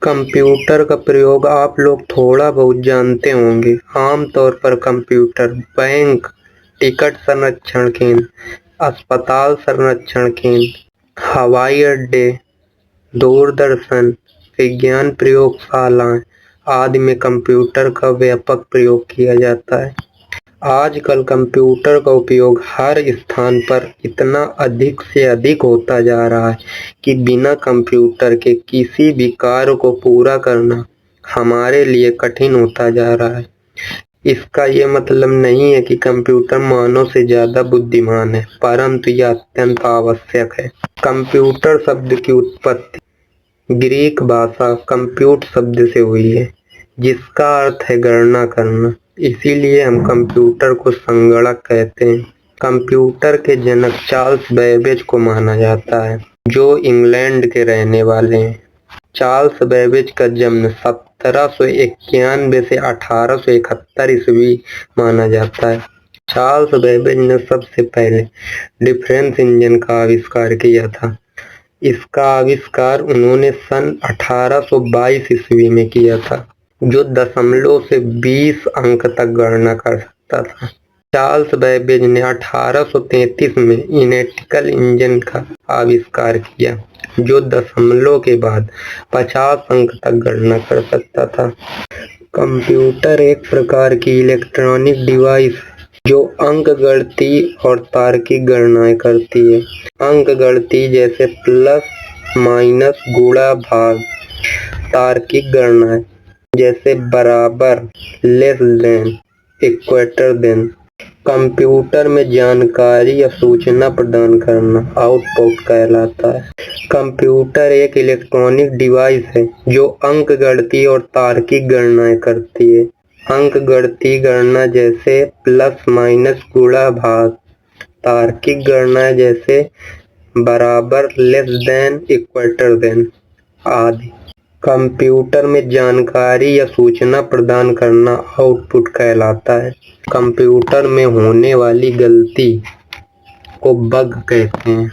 Computer का प्रयोग आप लोग थोड़ा बहुत जानते होंगे। आमतौर पर कंप्यूटर बैंक, टिकट संरक्षण केंद्र, अस्पताल संरक्षण केंद्र, हवाई अड्डे, दूरदर्शन, विज्ञान प्रयोगशालाएं आदि में कंप्यूटर का व्यापक प्रयोग किया जाता है। आजकल कंप्यूटर का उपयोग हर स्थान पर इतना अधिक से अधिक होता जा रहा है कि बिना कंप्यूटर के किसी भी कार्य को पूरा करना हमारे लिए कठिन होता जा रहा है। इसका ये मतलब नहीं है कि कंप्यूटर मानव से ज्यादा बुद्धिमान है, परंतु यह अत्यंत आवश्यक है। कंप्यूटर शब्द की उत्पत्ति ग्रीक भाषा कंप्यूट शब्द से हुई है, जिसका अर्थ है गणना करना। इसीलिए हम कंप्यूटर को संगणक कहते हैं। कंप्यूटर के जनक चार्ल्स बेबेज को माना जाता है, जो इंग्लैंड के रहने वाले हैं। चार्ल्स बेबेज का जन्म 1791 से 1871 ईस्वी माना जाता है। चार्ल्स बेबेज ने सबसे पहले डिफरेंस इंजन का आविष्कार किया था। इसका आविष्कार उन्होंने सन 1822 ईस्वी में किया था, जो दशमलव से 20 अंक तक गणना कर सकता था। चार्ल्स बेबेज ने 1833 में इनेटिकल इंजन का आविष्कार किया, जो दशमलव के बाद 50 अंक तक गणना कर सकता था। कंप्यूटर एक प्रकार की इलेक्ट्रॉनिक डिवाइस है जो अंकगणितीय और तार्किक गणनाएं करती है। अंकगणितीय जैसे प्लस, माइनस, गुणा, भाग। तार्किक गणनाएं जैसे बराबर, लेस देन, इक्वेटर देन। कंप्यूटर में जानकारी या सूचना प्रदान करना आउटपुट कहलाता है। कंप्यूटर एक इलेक्ट्रॉनिक डिवाइस है जो अंकगणितीय और तार्किक गणनाएं करती है। अंकगणितीय गणना जैसे प्लस, माइनस, गुणा, भाग। तार्किक गणनाएं जैसे बराबर, लेस देन, इक्वेटर देन आदि। कंप्यूटर में जानकारी या सूचना प्रदान करना आउटपुट कहलाता है। कंप्यूटर में होने वाली गलती को बग कहते हैं।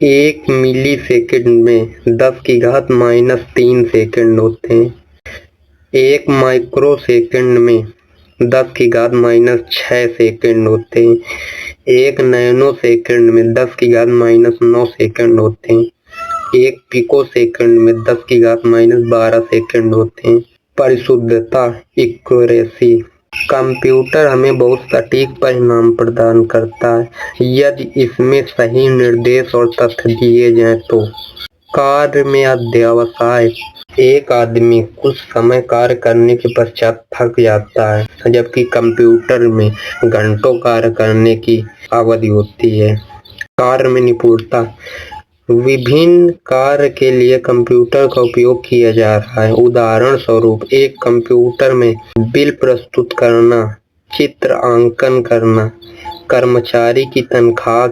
1 मिली सेकंड में 10⁻³ सेकंड होते हैं। 1 माइक्रो सेकंड में 10⁻⁻6 सेकंड होते हैं। 1 नैनो सेकंड में 10⁻⁻9 सेकंड होते हैं। 1 पिको सेकंड में 10⁻12 सेकंड होते हैं। परिशुद्धता, एक्यूरेसी। कंप्यूटर हमें बहुत सटीक परिणाम प्रदान करता है यदि इसमें सही निर्देश और तथ्य दिए जाएं तो। कार्य में अध्यवसाय। एक आदमी कुछ समय कार्य करने के पश्चात थक जाता है, जबकि कंप्यूटर में घंटों कार्य करने की अवधि होती है। कार्य में निपुणता। विभिन्न कार्य के लिए कंप्यूटर का उपयोग किया जा रहा है। उदाहरण स्वरूप, एक कंप्यूटर में बिल प्रस्तुत करना, चित्र अंकन करना, कर्मचारी की तनख्वाह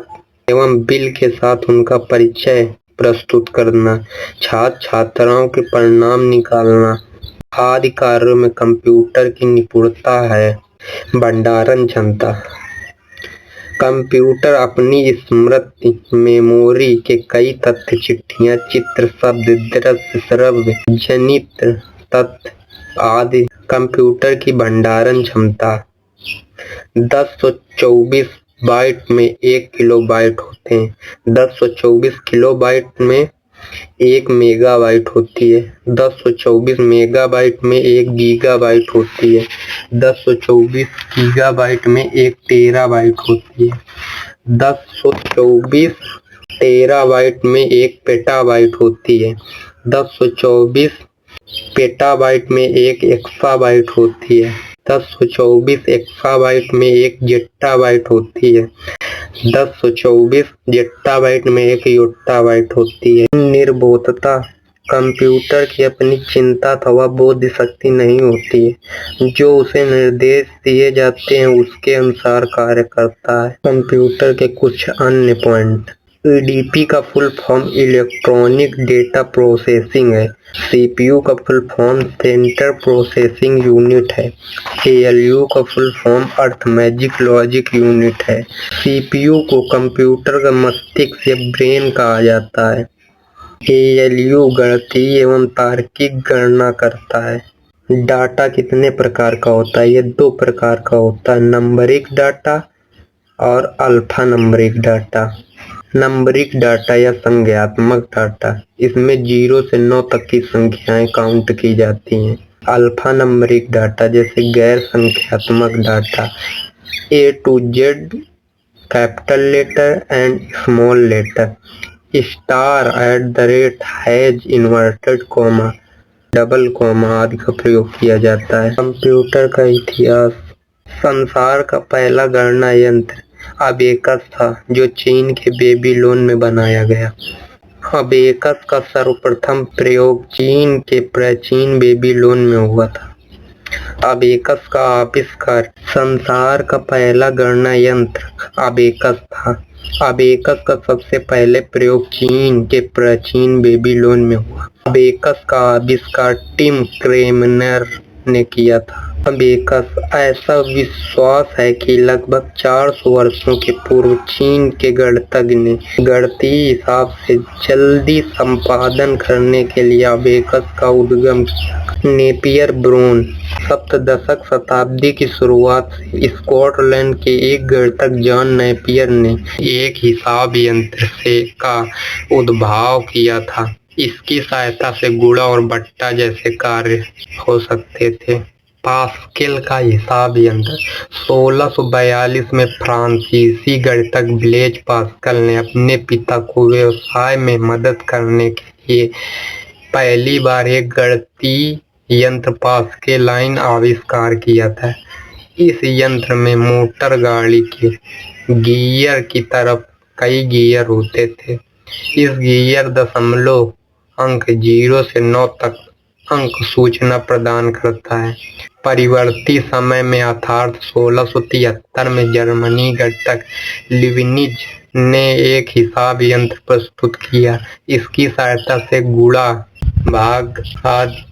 एवं बिल के साथ उनका परिचय प्रस्तुत करना, छात्र छात्राओं के परिणाम निकालना आदि कार्यों में कंप्यूटर की निपुणता है। भंडारण क्षमता। कंप्यूटर अपनी स्मृति, मेमोरी के कई तथ्य, चिट्ठियां, चित्र, शब्द, दृश्य, श्रव्य, जनित तथ्य आदि। कंप्यूटर की भंडारण क्षमता 1024 बाइट में 1 किलोबाइट होते हैं। 1024 किलोबाइट में 1 मेगाबाइट होती है। 1024 मेगाबाइट में 1 गीगाबाइट होती है। 1024 गीगाबाइट में 1 टेराबाइट होती है। 1024 टेराबाइट में 1 पेटाबाइट होती है। 1024 पेटाबाइट में 1 एक्साबाइट होती है। 1024 एक्साबाइट में 1 जेट्टाबाइट होती है। 1024 जेट्टाबाइट में 1 योट्टाबाइट होती है। निर्बोधता। कंप्यूटर की अपनी चिंता अथवा बोध शक्ति नहीं होती है, जो उसे निर्देश दिए जाते हैं उसके अनुसार कार्य करता है। कंप्यूटर के कुछ अन्य पॉइंट। ईडीपी का full form electronic data processing है। सीपीयू का full form central processing unit है। एएलयू का full form arithmetic logic unit है। सीपीयू को कंप्यूटर का मस्तिष्क या ब्रेन कहा जाता है। ALU गणितीय एवं तार्किक गणना करता है। डाटा कितने प्रकार का होता है? ये 2 प्रकार का होता है, नंबरिक डाटा और alpha numeric data. Numeric data या संख्यात्मक डाटा, इसमें 0 से 9 तक की संख्याएं काउंट की जाती हैं। अल्फा नंबरिक डाटा जैसे गैर संख्यात्मक data A to Z capital letter and small letter, *@ hash inverted comma, double comma आदि का प्रयोग किया जाता है। कंप्यूटर का इतिहास। संसार का पहला गणना यंत्र अबेकस था, जो चीन के बेबीलोन में बनाया गया। अबेकस का सर्वप्रथम प्रयोग चीन के प्राचीन बेबीलोन में हुआ था। अबेकस का आविष्कार। संसार का पहला गणना यंत्र अबेकस था। अबेकस का सबसे पहले प्रयोग चीन के प्राचीन बेबीलोन में हुआ। अबेकस का आविष्कार टिम क्रेमनर ने किया था। अबेकस ऐसा विश्वास है कि लगभग 400 वर्षों के पूर्व चीन के गणितज्ञ ने गणितीय हिसाब से जल्दी संपादन करने के लिए अबेकस का उद्गम किया। Napier brown. सप्तदशक शताब्दी की शुरुआत से स्कॉटलैंड के एक गणितज्ञ जॉन नेपियर ने एक हिसाब यंत्र से का उद्भाव किया था। इसकी सहायता से गुणा और बट्टा जैसे कार्य हो सकते थे। पास्कल का हिसाब यंत्र। 1642 में फ्रांसीसी गणितज्ञ ब्लेज पास्कल ने अपने पिता को व्यवसाय में मदद करने के लिए पहली बार एक गणितीय यंत्र पास्कलाइन आविष्कार किया था। इस यंत्र में मोटर गाड़ी के गियर की तरफ कई गियर होते थे। इस गियर दशमलव अंक 0 से 9 तक अंक सूचना प्रदान करता है। परिवर्ती समय में अर्थात 1673 में जर्मनी गणितज्ञ लीबनिज ने एक हिसाब यंत्र प्रस्तुत किया। इसकी सहायता से गुणा, भाग आदि